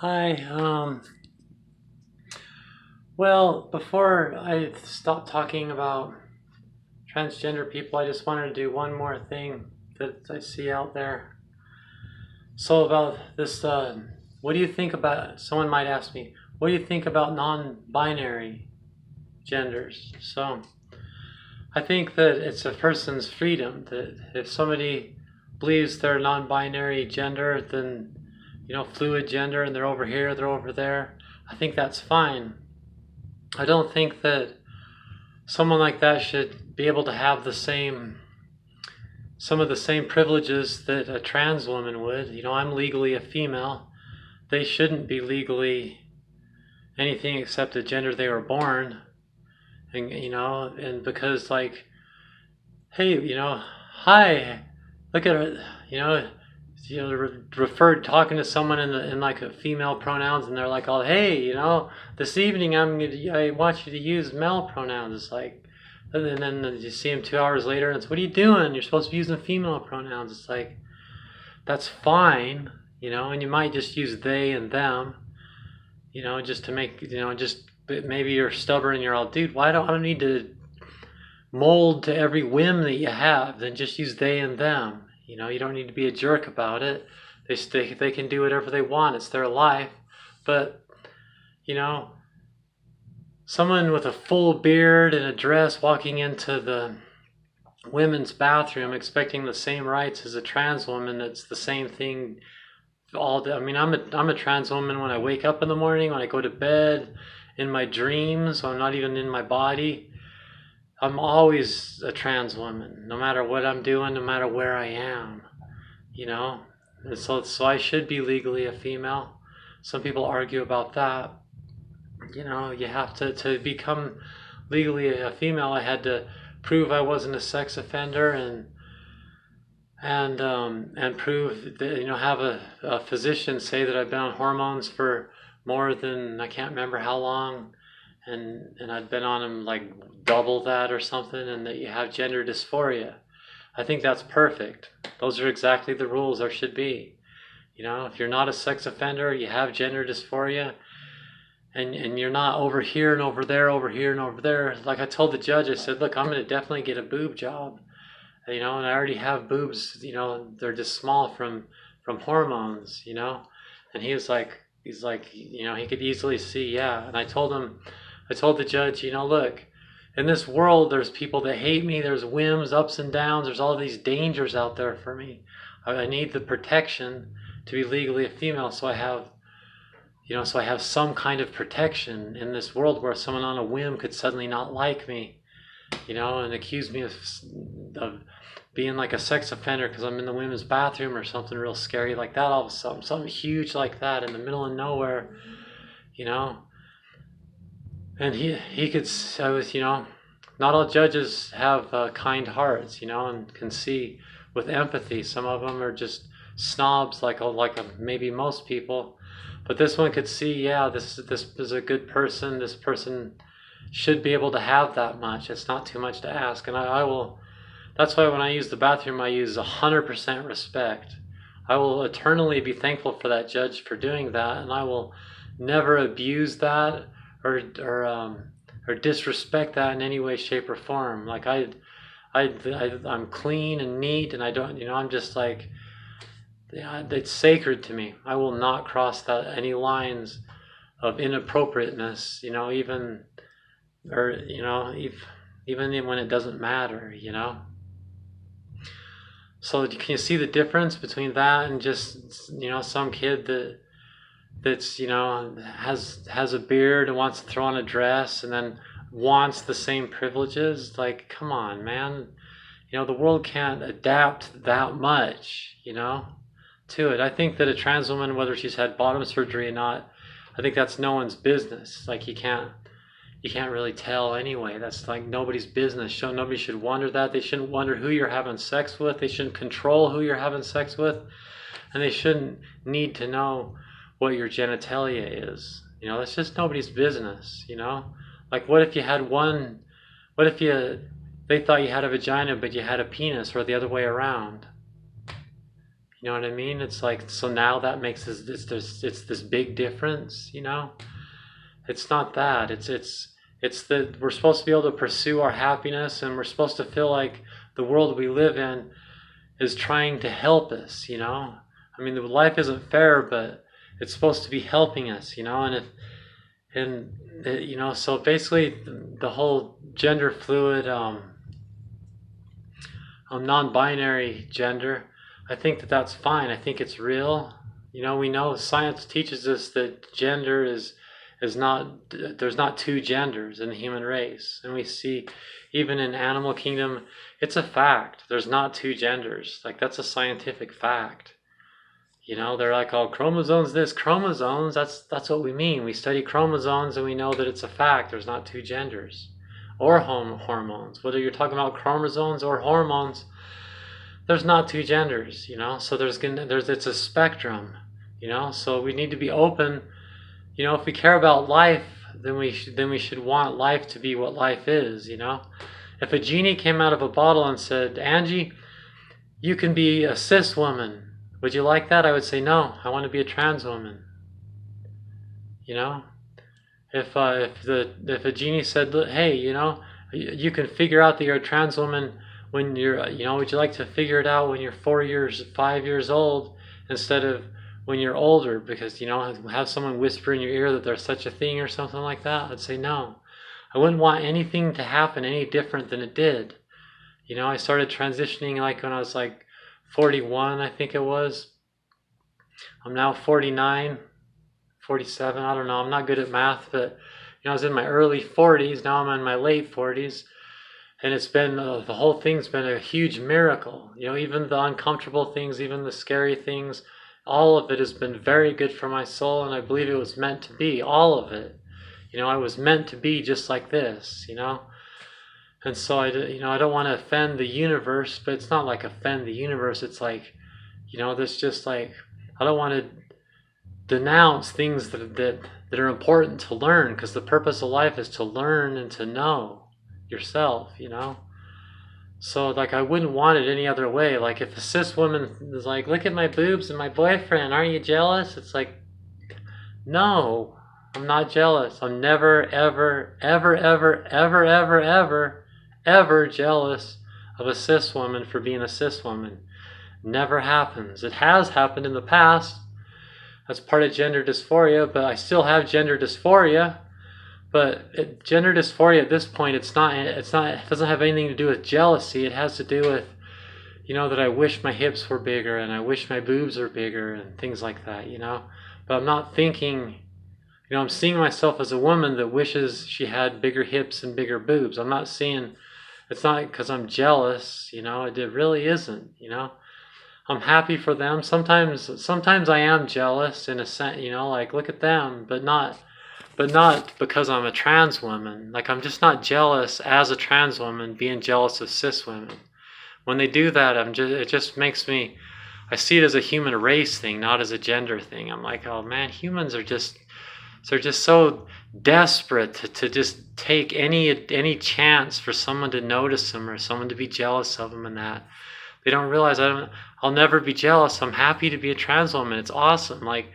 Hi. Well, before I stop talking about transgender people, I just wanted to do one more thing that I see out there. So about this, what do you think about? Someone might ask me, what do you think about non-binary genders? So I think that it's a person's freedom. That if somebody believes they're non-binary gender, then fluid gender, and they're over here, they're over there. I think that's fine. I don't think that someone like that should be able to have some of the same privileges that a trans woman would. I'm legally a female. They shouldn't be legally anything except the gender they were born. And because hey, hi, look at her, referred talking to someone in like a female pronouns, and they're like, oh, hey, this evening I want you to use male pronouns. It's like, and then you see them 2 hours later, and it's, what are you doing? You're supposed to be using female pronouns. It's like, that's fine, and you might just use they and them, just to make, just maybe you're stubborn and you're all, dude, I don't need to mold to every whim that you have. Then just use they and them. You don't need to be a jerk about it. They can do whatever they want. It's their life. But someone with a full beard and a dress walking into the women's bathroom expecting the same rights as a trans woman, it's the same thing all day. I mean, I'm a trans woman when I wake up in the morning, when I go to bed, in my dreams, when I'm not even in my body. I'm always a trans woman, no matter what I'm doing, no matter where I am, And so I should be legally a female. Some people argue about that. You have to become legally a female. I had to prove I wasn't a sex offender and prove that, have a physician say that I've been on hormones for more than, I can't remember how long, and I'd been on them like double that or something, and that you have gender dysphoria. I think that's perfect. Those are exactly the rules there should be. If you're not a sex offender, you have gender dysphoria, and you're not over here and over there, over here and over there. Like I told the judge, I said, look, I'm going to definitely get a boob job. And I already have boobs, they're just small from hormones, And he's like, he could easily see, yeah. And I told the judge, look, in this world, there's people that hate me. There's whims, ups and downs. There's all these dangers out there for me. I need the protection to be legally a female, so I have some kind of protection in this world where someone on a whim could suddenly not like me, and accuse me of being like a sex offender because I'm in the women's bathroom or something real scary like that. All of a sudden, something huge like that in the middle of nowhere, And he could, I was, not all judges have kind hearts, and can see with empathy. Some of them are just snobs, like maybe most people. But this one could see, yeah, this is a good person. This person should be able to have that much. It's not too much to ask. And I will, that's why when I use the bathroom, I use 100% respect. I will eternally be thankful for that judge for doing that, and I will never abuse that or disrespect that in any way, shape, or form. Like I'm clean and neat, and I don't, I'm just like, yeah, it's sacred to me. I will not cross any lines of inappropriateness, even, or even when it doesn't matter, So can you see the difference between that and just, some kid that's, has a beard and wants to throw on a dress and then wants the same privileges? Like, come on, man. The world can't adapt that much, to it. I think that a trans woman, whether she's had bottom surgery or not, I think that's no one's business. Like, you can't really tell anyway. That's like nobody's business. Nobody should wonder that. They shouldn't wonder who you're having sex with. They shouldn't control who you're having sex with. And they shouldn't need to know what your genitalia is. That's just nobody's business, Like, what if you had they thought you had a vagina but you had a penis, or the other way around? You know what I mean? It's like, so now that makes it's this big difference, you know? It's not that. It's that we're supposed to be able to pursue our happiness, and we're supposed to feel like the world we live in is trying to help us, you know? I mean, life isn't fair, but it's supposed to be helping us, you know? You know, so basically the whole gender fluid, non-binary gender, I think that that's fine. I think it's real. You know, we know science teaches us that gender is not, there's not two genders in the human race. And we see even in animal kingdom, it's a fact. There's not two genders. Like, that's a scientific fact. You know, they're like, oh, chromosomes this, chromosomes, that's what we mean. We study chromosomes and we know that it's a fact. There's not two genders. Or hormones. Whether you're talking about chromosomes or hormones, there's not two genders, you know? So it's a spectrum, you know? So we need to be open. You know, if we care about life, then we should want life to be what life is, you know? If a genie came out of a bottle and said, Angie, you can be a cis woman, would you like that? I would say no. I want to be a trans woman. You know, if a genie said, hey, you know, you can figure out that you're a trans woman when you're, you know, would you like to figure it out when you're 5 years old instead of when you're older? Because, you know, have someone whisper in your ear that there's such a thing or something like that. I'd say no. I wouldn't want anything to happen any different than it did. You know, I started transitioning like when I was like 41, I think it was. I'm now 49, 47, I don't know. I'm not good at math, but, you know, I was in my early 40s. Now I'm in my late 40s. And it's been, the whole thing's been a huge miracle. You know, even the uncomfortable things, even the scary things, all of it has been very good for my soul, and I believe it was meant to be, all of it. You know, I was meant to be just like this, you know. And so I don't want to offend the universe, but it's not like offend the universe. It's like, you know, there's just like, I don't want to denounce things that are important to learn, because the purpose of life is to learn and to know yourself, you know. So like, I wouldn't want it any other way. Like, if a cis woman is like, look at my boobs and my boyfriend, aren't you jealous? It's like, no, I'm not jealous. I'm never, ever, ever, ever, ever, ever, ever, ever jealous of a cis woman for being a cis woman. Never happens. It has happened in the past. That's part of gender dysphoria, but I still have gender dysphoria. But gender dysphoria at this point, it doesn't have anything to do with jealousy. It has to do with, you know, that I wish my hips were bigger and I wish my boobs were bigger and things like that, you know. But I'm not thinking, you know, I'm seeing myself as a woman that wishes she had bigger hips and bigger boobs. I'm not seeing, it's not because I'm jealous, you know, it really isn't, you know. I'm happy for them. Sometimes I am jealous in a sense, you know, like, look at them, but not because I'm a trans woman. Like, I'm just not jealous as a trans woman being jealous of cis women. When they do that, it just makes me, I see it as a human race thing, not as a gender thing. I'm like, oh man, humans are just, they're just so desperate to just take any chance for someone to notice them or someone to be jealous of them, and that they don't realize I'll never be jealous. I'm happy to be a trans woman. It's awesome. Like,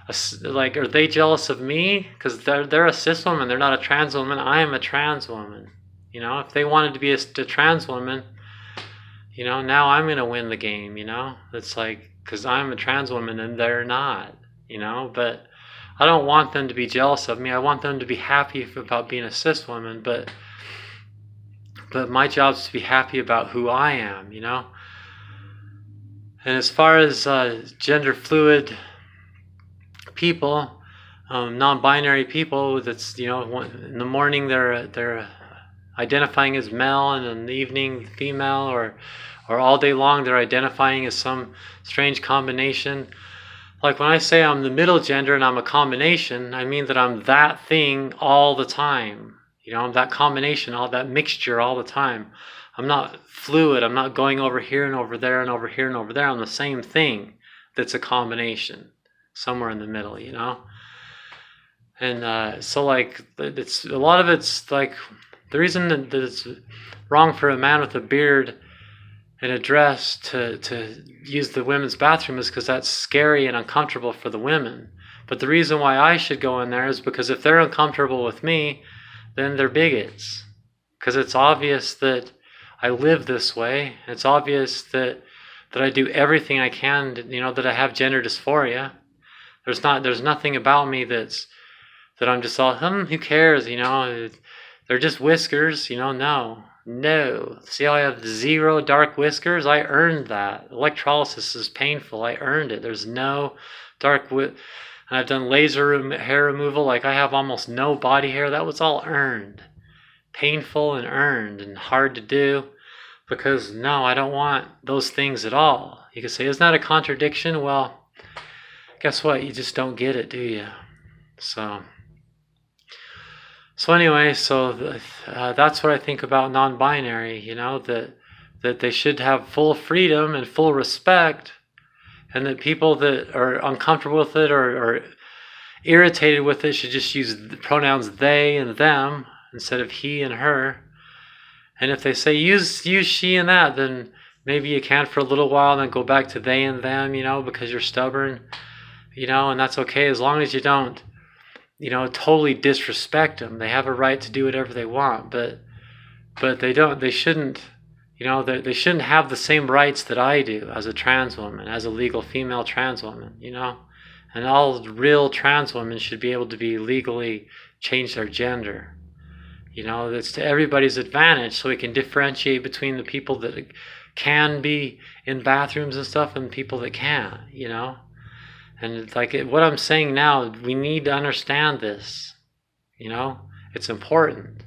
are they jealous of me? Because they're a cis woman. They're not a trans woman. I am a trans woman. You know, if they wanted to be a trans woman, you know, now I'm going to win the game, you know. It's like, because I'm a trans woman and they're not, you know. But I don't want them to be jealous of me. I want them to be happy about being a cis woman. But my job is to be happy about who I am, you know. And as far as gender fluid people, non-binary people, that's, you know, in the morning they're identifying as male, and in the evening female, or all day long they're identifying as some strange combination. Like, when I say I'm the middle gender and I'm a combination, I mean that I'm that thing all the time. You know, I'm that combination, all that mixture all the time. I'm not fluid. I'm not going over here and over there and over here and over there. I'm the same thing that's a combination, somewhere in the middle, you know. And so, like, it's a lot of it's like, the reason that it's wrong for a man with a beard a dress to use the women's bathroom is because that's scary and uncomfortable for the women. But the reason why I should go in there is because if they're uncomfortable with me, then they're bigots. Because it's obvious that I live this way. It's obvious that I do everything I can, that I have gender dysphoria. There's nothing about me that I'm just all, who cares, they're just whiskers, no. See how I have 0 dark whiskers? I earned that. Electrolysis is painful. I earned it. There's no dark and I've done laser hair removal. Like, I have almost no body hair. That was all earned. Painful and earned and hard to do, because no, I don't want those things at all. You could say, isn't that a contradiction? Well, guess what? You just don't get it, do you? So anyway, that's what I think about non-binary, that they should have full freedom and full respect, and that people that are uncomfortable with it or irritated with it should just use the pronouns they and them instead of he and her. And if they say use she and that, then maybe you can for a little while and then go back to they and them, because you're stubborn, and that's okay as long as you don't totally disrespect them. They have a right to do whatever they want, but they shouldn't have the same rights that I do as a trans woman, as a legal female trans woman, and all real trans women should be able to be legally change their gender. That's to everybody's advantage, so we can differentiate between the people that can be in bathrooms and stuff and people that can't, And it's like what I'm saying now, we need to understand this, It's important.